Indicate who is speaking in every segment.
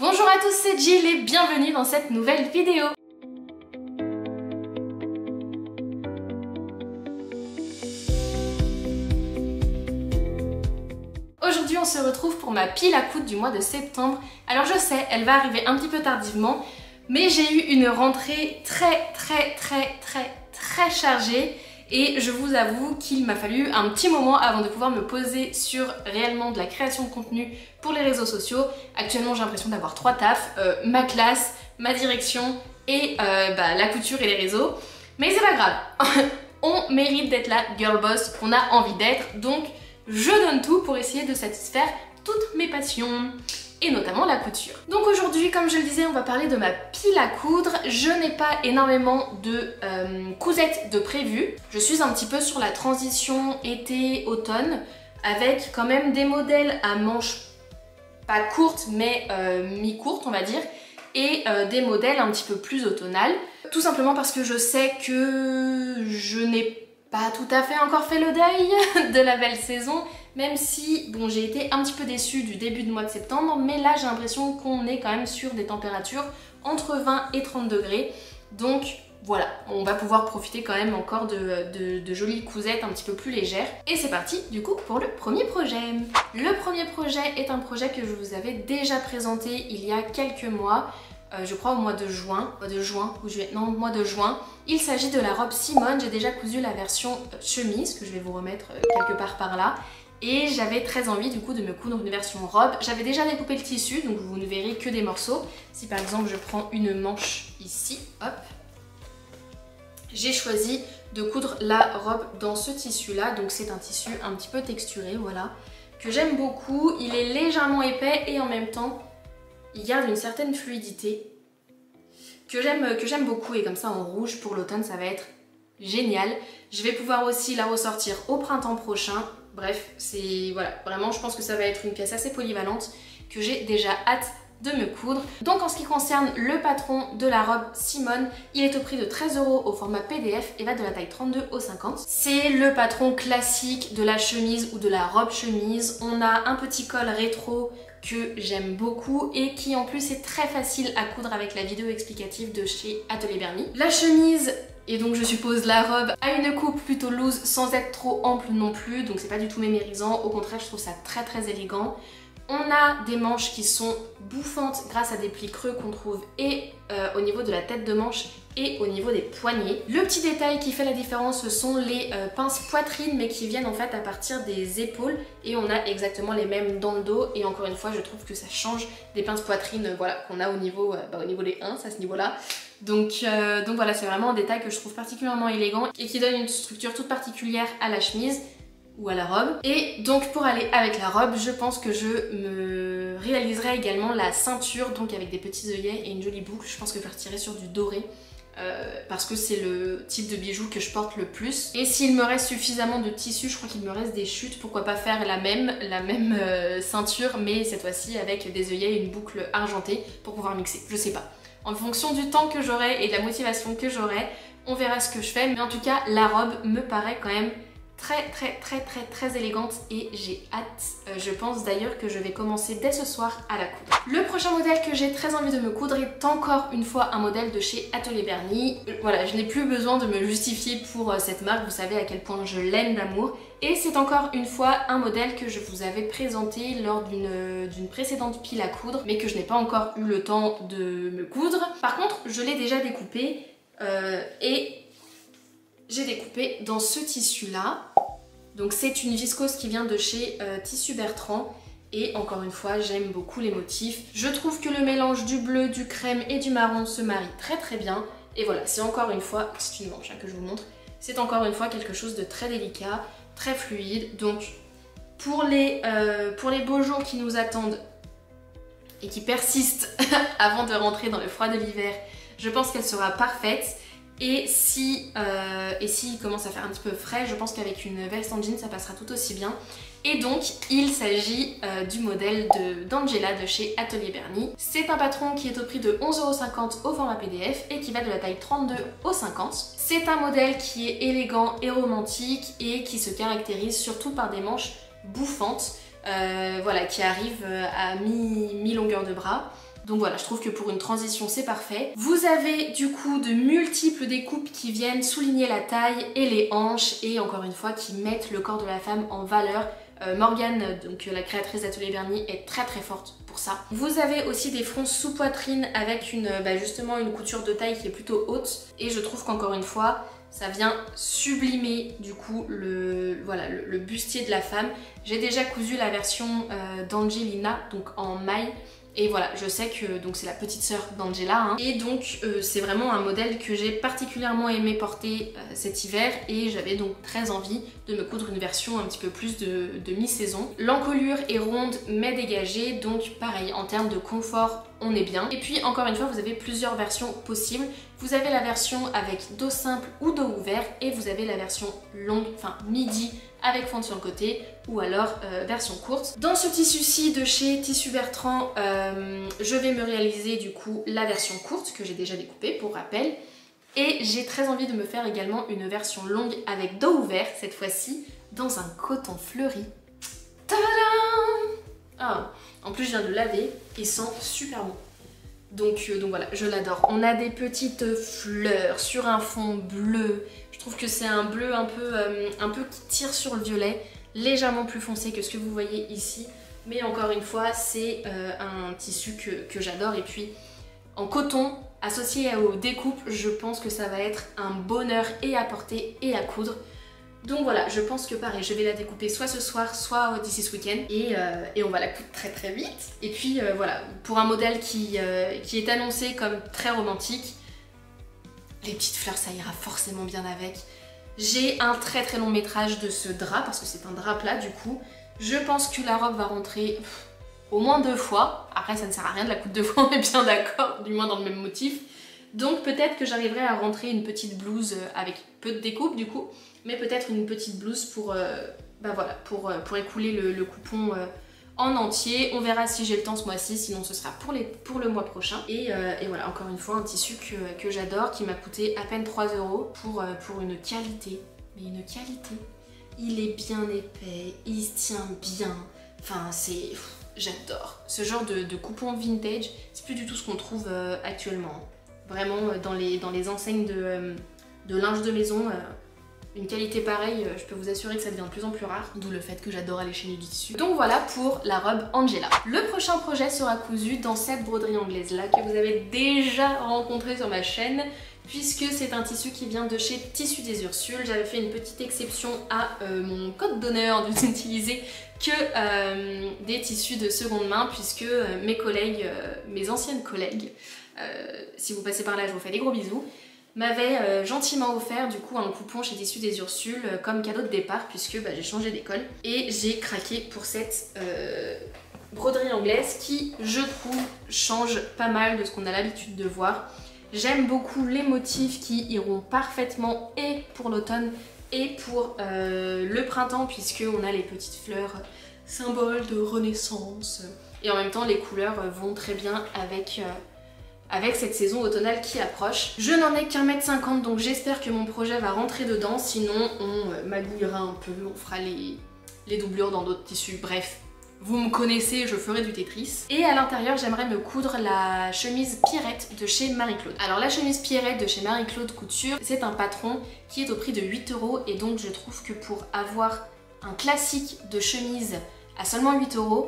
Speaker 1: Bonjour à tous, c'est Jill et bienvenue dans cette nouvelle vidéo. Aujourd'hui on se retrouve pour ma pile à coudre du mois de septembre. Alors je sais, elle va arriver un petit peu tardivement, mais j'ai eu une rentrée très chargée. Et je vous avoue qu'il m'a fallu un petit moment avant de pouvoir me poser sur réellement de la création de contenu pour les réseaux sociaux. Actuellement j'ai l'impression d'avoir 3 tafs, ma classe, ma direction et la couture et les réseaux. Mais c'est pas grave, on mérite d'être la girl boss qu'on a envie d'être, donc je donne tout pour essayer de satisfaire toutes mes passions. Et notamment la couture. Donc aujourd'hui, comme je le disais, on va parler de ma pile à coudre. Je n'ai pas énormément de cousettes de prévues. Je suis un petit peu sur la transition été-automne avec quand même des modèles à manches pas courtes mais mi-courtes on va dire et des modèles un petit peu plus automnales. Tout simplement parce que je sais que je n'ai pas tout à fait encore fait le deuil de la belle saison. Même si, bon, j'ai été un petit peu déçue du début du mois de septembre, mais là j'ai l'impression qu'on est quand même sur des températures entre 20 et 30 degrés. Donc voilà, on va pouvoir profiter quand même encore de jolies cousettes un petit peu plus légères. Et c'est parti du coup pour le premier projet. Le premier projet est un projet que je vous avais déjà présenté il y a quelques mois. Je crois au mois de juin, mois de juin. Il s'agit de la robe Simone. J'ai déjà cousu la version chemise que je vais vous remettre quelque part par là. Et j'avais très envie du coup de me coudre une version robe. J'avais déjà découpé le tissu, donc vous ne verrez que des morceaux. Si par exemple je prends une manche ici, hop, j'ai choisi de coudre la robe dans ce tissu là. Donc c'est un tissu un petit peu texturé, voilà, que j'aime beaucoup. Il est légèrement épais et en même temps il garde une certaine fluidité que j'aime beaucoup. Et comme ça en rouge pour l'automne ça va être génial. Je vais pouvoir aussi la ressortir au printemps prochain. Bref, c'est voilà, vraiment je pense que ça va être une pièce assez polyvalente que j'ai déjà hâte de me coudre. Donc en ce qui concerne le patron de la robe Simone, il est au prix de 13 € au format PDF et va de la taille 32 au 50. C'est le patron classique de la chemise ou de la robe chemise. On a un petit col rétro que j'aime beaucoup et qui en plus est très facile à coudre avec la vidéo explicative de chez Atelier Berny. La chemise et donc je suppose la robe a une coupe plutôt loose sans être trop ample non plus, donc c'est pas du tout mémérisant, au contraire je trouve ça très élégant. On a des manches qui sont bouffantes grâce à des plis creux qu'on trouve et au niveau de la tête de manche et au niveau des poignets. Le petit détail qui fait la différence, ce sont les pinces poitrine, mais qui viennent en fait à partir des épaules et on a exactement les mêmes dans le dos. Et encore une fois, je trouve que ça change des pinces poitrine voilà, qu'on a au niveau des 1, à ce niveau-là. Donc voilà, c'est vraiment un détail que je trouve particulièrement élégant et qui donne une structure toute particulière à la chemise ou à la robe. Et donc pour aller avec la robe, je pense que je me réaliserai également la ceinture, donc avec des petits œillets et une jolie boucle. Je pense que je vais retirer sur du doré parce que c'est le type de bijou que je porte le plus. Et s'il me reste suffisamment de tissu, je crois qu'il me reste des chutes, pourquoi pas faire la même ceinture, mais cette fois-ci avec des œillets et une boucle argentée pour pouvoir mixer, je sais pas. En fonction du temps que j'aurai et de la motivation que j'aurai, on verra ce que je fais, mais en tout cas la robe me paraît quand même très élégante et j'ai hâte. Je pense d'ailleurs que je vais commencer dès ce soir à la coudre. Le prochain modèle que j'ai très envie de me coudre est encore une fois un modèle de chez Atelier Berny. Voilà, je n'ai plus besoin de me justifier pour cette marque, vous savez à quel point je l'aime d'amour. Et c'est encore une fois un modèle que je vous avais présenté lors d'une précédente pile à coudre, mais que je n'ai pas encore eu le temps de me coudre. Par contre, je l'ai déjà découpé et j'ai découpé dans ce tissu là. Donc c'est une viscose qui vient de chez Tissu Bertrand et encore une fois j'aime beaucoup les motifs. Je trouve que le mélange du bleu, du crème et du marron se marie très bien. Et voilà, c'est encore une fois, c'est une manche que je vous montre, c'est encore une fois quelque chose de très délicat, très fluide. Donc pour les beaux jours qui nous attendent et qui persistent avant de rentrer dans le froid de l'hiver, je pense qu'elle sera parfaite. Et si il commence à faire un petit peu frais, je pense qu'avec une veste en jean ça passera tout aussi bien. Et donc il s'agit du modèle d'Angela de chez Atelier Berny. C'est un patron qui est au prix de 11,50 € au format PDF et qui va de la taille 32 au 50. C'est un modèle qui est élégant et romantique et qui se caractérise surtout par des manches bouffantes, voilà, qui arrivent à mi-longueur de bras. Donc voilà, je trouve que pour une transition c'est parfait. Vous avez du coup de multiples découpes qui viennent souligner la taille et les hanches et encore une fois qui mettent le corps de la femme en valeur. Morgane, donc la créatrice d'Atelier Vernis, est très forte pour ça. Vous avez aussi des fronces sous poitrine avec justement une couture de taille qui est plutôt haute et je trouve qu'encore une fois ça vient sublimer du coup le bustier de la femme. J'ai déjà cousu la version d'Angelina, donc en maille. Et voilà, je sais que c'est la petite sœur d'Angela, hein. Et donc c'est vraiment un modèle que j'ai particulièrement aimé porter cet hiver et j'avais donc très envie de me coudre une version un petit peu plus de mi-saison. L'encolure est ronde mais dégagée, donc pareil, en termes de confort, on est bien. Et puis encore une fois, vous avez plusieurs versions possibles. Vous avez la version avec dos simple ou dos ouvert et vous avez la version longue, enfin midi, avec fente sur le côté ou alors version courte. Dans ce tissu-ci de chez Tissu Bertrand, je vais me réaliser du coup la version courte que j'ai déjà découpée pour rappel. Et j'ai très envie de me faire également une version longue avec dos ouvert cette fois-ci dans un coton fleuri. Tadam! Ah, en plus je viens de laver, il sent super bon. Donc voilà, je l'adore. On a des petites fleurs sur un fond bleu. Je trouve que c'est un bleu un peu qui tire sur le violet, légèrement plus foncé que ce que vous voyez ici. Mais encore une fois, c'est un tissu que j'adore. Et puis en coton, associé aux découpes, je pense que ça va être un bonheur et à porter et à coudre. Donc voilà, je pense que pareil, je vais la découper soit ce soir, soit d'ici ce week-end et on va la coudre très vite. Et puis voilà, pour un modèle qui est annoncé comme très romantique, les petites fleurs ça ira forcément bien avec. J'ai un très long métrage de ce drap parce que c'est un drap plat du coup. Je pense que la robe va rentrer au moins 2 fois. Après ça ne sert à rien de la coudre 2 fois, on est bien d'accord, du moins dans le même motif. Donc peut-être que j'arriverai à rentrer une petite blouse avec peu de découpe du coup, mais peut-être une petite blouse pour écouler le coupon en entier. On verra si j'ai le temps ce mois-ci, sinon ce sera pour le mois prochain. Et voilà, encore une fois, un tissu que j'adore, qui m'a coûté à peine 3 € pour une qualité. Mais une qualité. Il est bien épais, il se tient bien. Enfin, c'est... J'adore. Ce genre de coupon vintage, c'est plus du tout ce qu'on trouve actuellement. Vraiment, dans les enseignes de linge de maison, une qualité pareille, je peux vous assurer que ça devient de plus en plus rare, d'où le fait que j'adore aller chez du tissu. Donc voilà pour la robe Angela. Le prochain projet sera cousu dans cette broderie anglaise là que vous avez déjà rencontré sur ma chaîne, puisque c'est un tissu qui vient de chez Tissu des Ursules. J'avais fait une petite exception à mon code d'honneur de n'utiliser que des tissus de seconde main, puisque mes collègues, mes anciennes collègues, si vous passez par là je vous fais des gros bisous, m'avait gentiment offert du coup un coupon chez Tissu des Ursules comme cadeau de départ, puisque j'ai changé d'école et j'ai craqué pour cette broderie anglaise qui, je trouve, change pas mal de ce qu'on a l'habitude de voir. J'aime beaucoup les motifs qui iront parfaitement et pour l'automne et pour le printemps, puisqu'on a les petites fleurs symboles de renaissance et en même temps les couleurs vont très bien avec cette saison automnale qui approche. Je n'en ai qu'1,50 m, donc j'espère que mon projet va rentrer dedans, sinon on magouillera un peu, on fera les doublures dans d'autres tissus, bref. Vous me connaissez, je ferai du Tetris. Et à l'intérieur, j'aimerais me coudre la chemise Pierrette de chez Marie-Claude. Alors la chemise Pierrette de chez Marie-Claude Couture, c'est un patron qui est au prix de 8 € et donc je trouve que pour avoir un classique de chemise à seulement 8 €,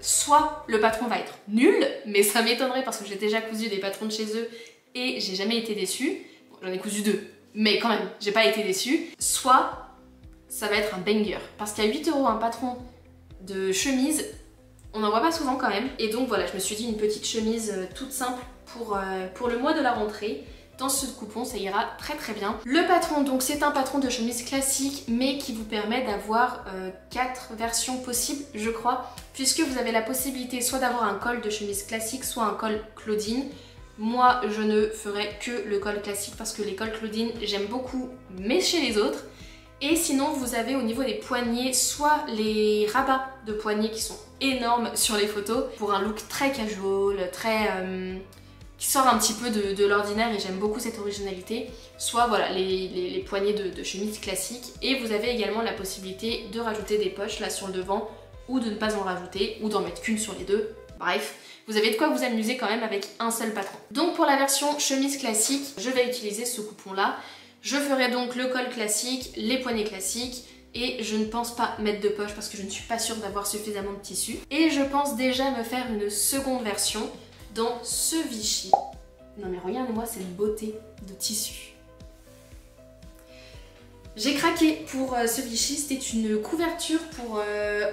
Speaker 1: soit le patron va être nul, mais ça m'étonnerait parce que j'ai déjà cousu des patrons de chez eux et j'ai jamais été déçue. Bon, j'en ai cousu 2, mais quand même, j'ai pas été déçue. Soit ça va être un banger, parce qu'à 8 € un patron de chemise, on n'en voit pas souvent quand même. Et donc voilà, je me suis dit une petite chemise toute simple pour le mois de la rentrée. Dans ce coupon, ça ira très bien. Le patron, donc c'est un patron de chemise classique, mais qui vous permet d'avoir 4 versions possibles, je crois, puisque vous avez la possibilité soit d'avoir un col de chemise classique, soit un col Claudine. Moi, je ne ferai que le col classique parce que les cols Claudine, j'aime beaucoup, mais chez les autres. Et sinon, vous avez au niveau des poignets, soit les rabats de poignets qui sont énormes sur les photos, pour un look très casual, qui sort un petit peu de l'ordinaire et j'aime beaucoup cette originalité, soit voilà les poignets de chemise classiques. Et vous avez également la possibilité de rajouter des poches là sur le devant ou de ne pas en rajouter ou d'en mettre qu'une sur les deux. Bref, vous avez de quoi vous amuser quand même avec un seul patron. Donc pour la version chemise classique, je vais utiliser ce coupon là. Je ferai donc le col classique, les poignets classiques et je ne pense pas mettre de poche parce que je ne suis pas sûre d'avoir suffisamment de tissu. Et je pense déjà me faire une seconde version dans ce Vichy. Non mais regardez-moi cette beauté de tissu. J'ai craqué pour ce Vichy, c'était une couverture pour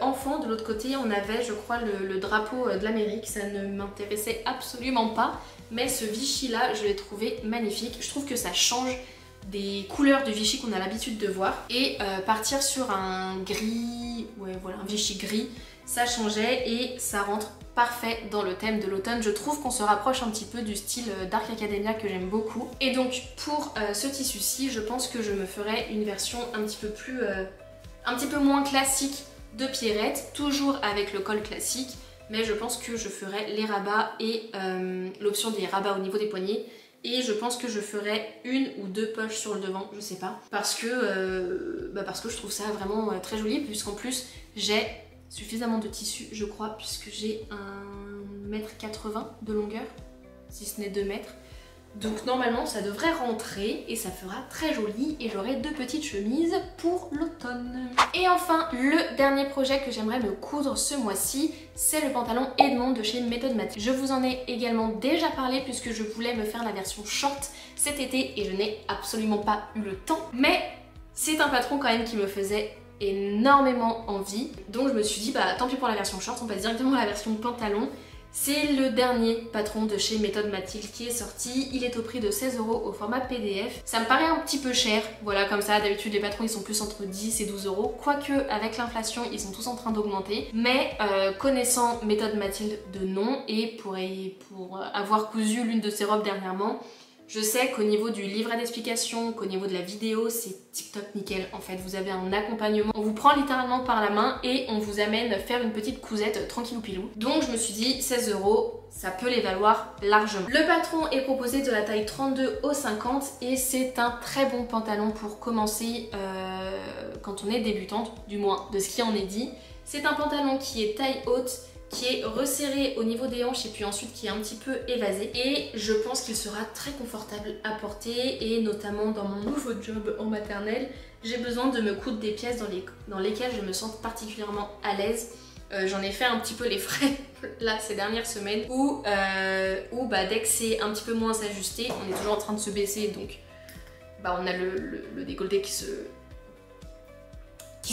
Speaker 1: enfants. De l'autre côté, on avait, je crois, le drapeau de l'Amérique. Ça ne m'intéressait absolument pas. Mais ce Vichy-là, je l'ai trouvé magnifique. Je trouve que ça change des couleurs de Vichy qu'on a l'habitude de voir. Et partir sur un gris, ouais voilà, un Vichy gris, ça changeait et ça rentre parfait dans le thème de l'automne. Je trouve qu'on se rapproche un petit peu du style Dark Academia que j'aime beaucoup. Et donc pour ce tissu-ci, je pense que je me ferai une version un petit peu moins classique de Pierrette, toujours avec le col classique, mais je pense que je ferai les rabats et l'option des rabats au niveau des poignets. Et je pense que je ferai une ou deux poches sur le devant, je sais pas, parce que je trouve ça vraiment très joli, puisqu'en plus j'ai suffisamment de tissu, je crois, puisque j'ai 1,80 m de longueur, si ce n'est 2 mètres. Donc normalement ça devrait rentrer et ça fera très joli et j'aurai 2 petites chemises pour l'automne. Et enfin, le dernier projet que j'aimerais me coudre ce mois-ci, c'est le pantalon Edmond de chez Méthode Mathilde. Je vous en ai également déjà parlé puisque je voulais me faire la version short cet été et je n'ai absolument pas eu le temps. Mais c'est un patron quand même qui me faisait énormément envie. Donc je me suis dit, bah tant pis pour la version short, on passe directement à la version pantalon. C'est le dernier patron de chez Méthode Mathilde qui est sorti. Il est au prix de 16 € au format PDF. Ça me paraît un petit peu cher, voilà, comme ça. D'habitude les patrons ils sont plus entre 10 et 12 €. Quoique avec l'inflation ils sont tous en train d'augmenter. Mais connaissant Méthode Mathilde de nom et pour avoir cousu l'une de ses robes dernièrement, je sais qu'au niveau du livret d'explication, qu'au niveau de la vidéo, c'est tip top nickel. En fait, vous avez un accompagnement. On vous prend littéralement par la main et on vous amène faire une petite cousette tranquillou pilou. Donc je me suis dit 16 €, ça peut les valoir largement. Le patron est proposé de la taille 32 au 50 et c'est un très bon pantalon pour commencer quand on est débutante, du moins de ce qui en est dit. C'est un pantalon qui est taille haute, qui est resserré au niveau des hanches et puis ensuite qui est un petit peu évasé. Et je pense qu'il sera très confortable à porter et notamment dans mon nouveau job en maternelle, j'ai besoin de me coudre des pièces dans lesquelles je me sens particulièrement à l'aise. J'en ai fait un petit peu les frais là ces dernières semaines où dès que c'est un petit peu moins ajusté, on est toujours en train de se baisser donc on a le décolleté qui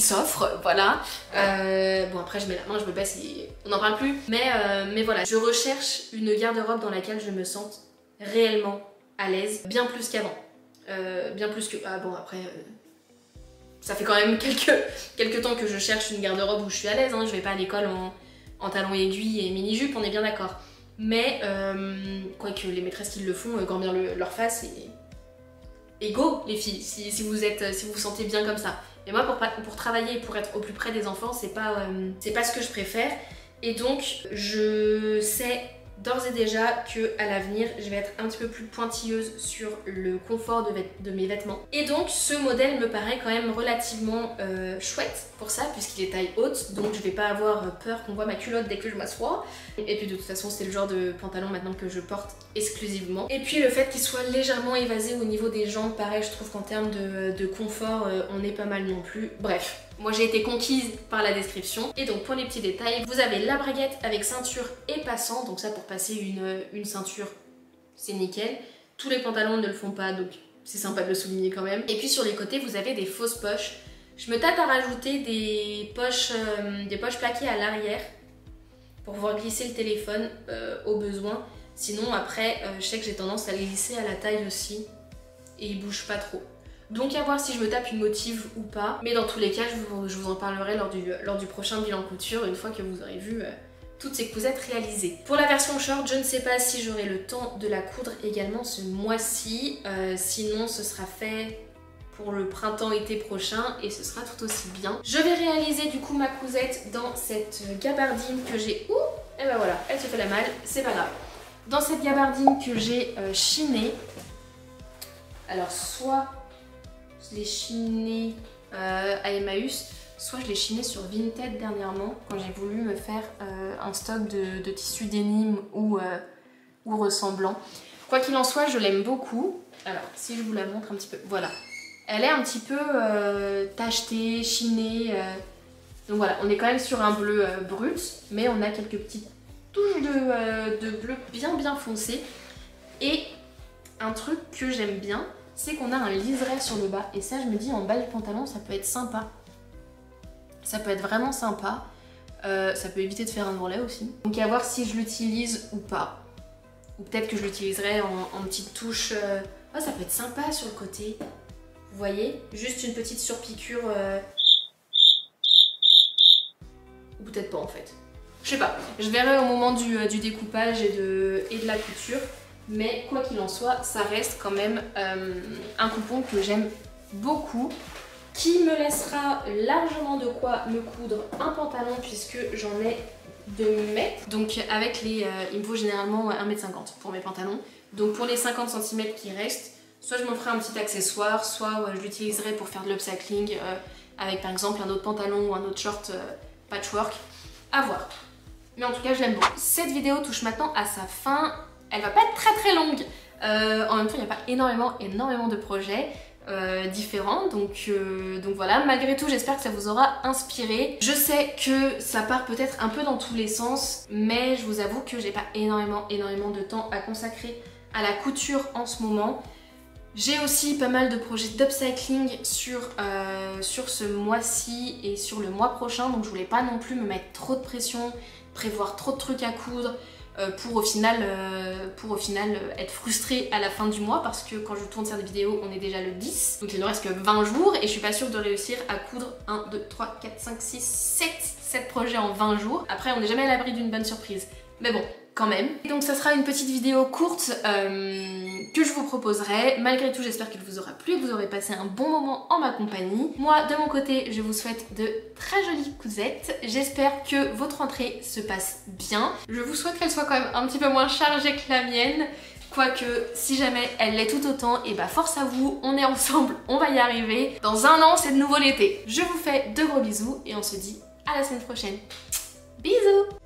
Speaker 1: s'offre, voilà. Bon après je mets la main, je me baisse et on n'en parle plus. Mais voilà, je recherche une garde-robe dans laquelle je me sente réellement à l'aise, bien plus qu'avant. Bien plus que... Ah bon après, ça fait quand même quelques temps que je cherche une garde-robe où je suis à l'aise, hein. Je vais pas à l'école en talons aiguilles et mini-jupe, on est bien d'accord. Mais quoique les maîtresses qui le font, grand bien leur face et go les filles, si vous vous sentez bien comme ça. Mais moi pour travailler et pour être au plus près des enfants, c'est pas ce que je préfère. Et donc je sais d'ores et déjà que à l'avenir je vais être un petit peu plus pointilleuse sur le confort de mes vêtements. Et donc ce modèle me paraît quand même relativement chouette pour ça, puisqu'il est taille haute, donc je vais pas avoir peur qu'on voit ma culotte dès que je m'assois. Et puis de toute façon c'est le genre de pantalon maintenant que je porte exclusivement. Et puis le fait qu'il soit légèrement évasé au niveau des jambes, pareil je trouve qu'en termes de confort on est pas mal non plus. Bref. Moi j'ai été conquise par la description. Et donc pour les petits détails, vous avez la braguette avec ceinture et passant. Donc ça pour passer une ceinture, c'est nickel. Tous les pantalons ne le font pas, donc c'est sympa de le souligner quand même. Et puis sur les côtés, vous avez des fausses poches. Je me tâte à rajouter des poches plaquées à l'arrière pour pouvoir glisser le téléphone au besoin. Sinon après, je sais que j'ai tendance à les lisser à la taille aussi. Et ils bougent pas trop. Donc à voir si je me tape une motive ou pas. Mais dans tous les cas, je vous en parlerai lors du prochain bilan couture, une fois que vous aurez vu toutes ces cousettes réalisées. Pour la version short, je ne sais pas si j'aurai le temps de la coudre également ce mois-ci. Sinon, ce sera fait pour le printemps-été prochain et ce sera tout aussi bien. Je vais réaliser du coup ma cousette dans cette gabardine que j'ai... Ouh, et ben voilà, elle se fait la malle, c'est pas grave. Dans cette gabardine que j'ai chinée. Alors soit... je l'ai chiné à Emmaüs, soit je l'ai chiné sur Vinted dernièrement quand j'ai voulu me faire un stock de tissus denim ou ressemblant. Quoi qu'il en soit, je l'aime beaucoup. Alors, si je vous la montre un petit peu, voilà. Elle est un petit peu tachetée, chinée. Donc voilà, on est quand même sur un bleu brut, mais on a quelques petites touches de bleu bien foncé. Et un truc que j'aime bien, c'est qu'on a un liseré sur le bas. Et ça, je me dis, en bas du pantalon, ça peut être sympa. Ça peut être vraiment sympa. Ça peut éviter de faire un ourlet aussi. Donc à voir si je l'utilise ou pas. Ou peut-être que je l'utiliserai en petite touche. Oh, ça peut être sympa sur le côté. Vous voyez? Juste une petite surpiqûre. Ou peut-être pas en fait. Je sais pas. Je verrai au moment du découpage et de la couture. Mais quoi qu'il en soit, ça reste quand même un coupon que j'aime beaucoup. Qui me laissera largement de quoi me coudre un pantalon puisque j'en ai 2 mètres. Donc avec les... il me faut généralement 1,50 m pour mes pantalons. Donc pour les 50 cm qui restent, soit je m'en ferai un petit accessoire, soit je l'utiliserai pour faire de l'upcycling avec par exemple un autre pantalon ou un autre short patchwork. À voir. Mais en tout cas je l'aime beaucoup. Cette vidéo touche maintenant à sa fin. Elle va pas être très longue. En même temps il n'y a pas énormément de projets. Différents donc voilà, malgré tout j'espère que ça vous aura inspiré. Je sais que ça part peut-être un peu dans tous les sens, mais je vous avoue que j'ai pas énormément de temps à consacrer à la couture en ce moment. J'ai aussi pas mal de projets d'upcycling sur ce mois-ci et sur le mois prochain, donc je voulais pas non plus me mettre trop de pression, prévoir trop de trucs à coudre pour au final être frustrée à la fin du mois, parce que quand je tourne cette vidéo on est déjà le 10, donc il ne reste que 20 jours et je suis pas sûre de réussir à coudre 1, 2, 3, 4, 5, 6, 7 projets en 20 jours. Après on n'est jamais à l'abri d'une bonne surprise, mais bon, quand même. Et donc ça sera une petite vidéo courte que je vous proposerai. Malgré tout j'espère qu'elle vous aura plu et que vous aurez passé un bon moment en ma compagnie. Moi de mon côté je vous souhaite de très jolies cousettes. J'espère que votre rentrée se passe bien. Je vous souhaite qu'elle soit quand même un petit peu moins chargée que la mienne. Quoique si jamais elle l'est tout autant, et bah force à vous, on est ensemble, on va y arriver. Dans un an c'est de nouveau l'été. Je vous fais de gros bisous et on se dit à la semaine prochaine. Bisous!